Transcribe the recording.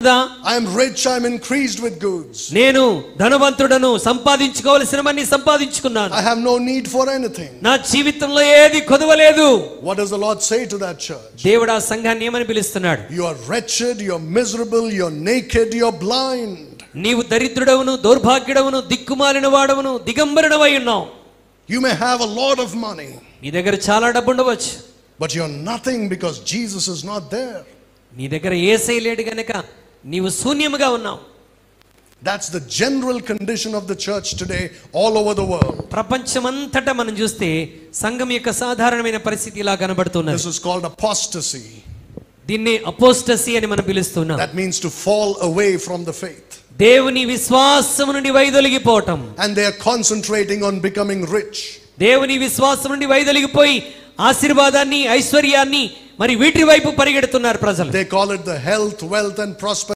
I am rich, I am increased with goods. నేను ధనవంతుడను, సంపాదించుకోవాల్సినవన్నీ సంపాదించుకున్నాను. I have no need for anything. నా జీవితంలో ఏది కొదవలేదు. What does the Lord say to that church? దేవుడు ఆ సంఘాన్ని ఏమని పిలుస్తున్నాడు? You are wretched, you are miserable, you are naked, you are blind. నీవు దరిద్రుడవును, దౌర్భాగ్యుడవును, దిక్కుమాలిన వాడవును, దిగంబరుడవై ఉన్నావు. You may have a lot of money, నీ దగ్గర చాలా డబ్బు ఉండవచ్చు, but you are nothing because Jesus is not there. నీ దగ్గర యేసయ్య లేడు గనుక నీవు శూన్యముగా ఉన్నావు. That's the general condition of the church today all over the world. ప్రపంచమంతటా మనం చూస్తే సంఘం యొక్క సాధారణమైన పరిస్థితి ఇలా కనబడుతున్నది. This is called apostasy. దీన్ని అపోస్టసీ అని మనం పిలుస్తున్నాం. That means to fall away from the faith. దేవుని విశ్వాసము నుండి వైదొలిగిపోవటం. And they are concentrating on becoming rich. దేవుని విశ్వాసం నుండి వైదొలిగిపోయి ఆశీర్వాదాన్ని, ఐశ్వర్యాన్ని మరి వీటి వైపు పరిగెడుతున్నారు ప్రజలు. They call it the health, wealth and prosperity.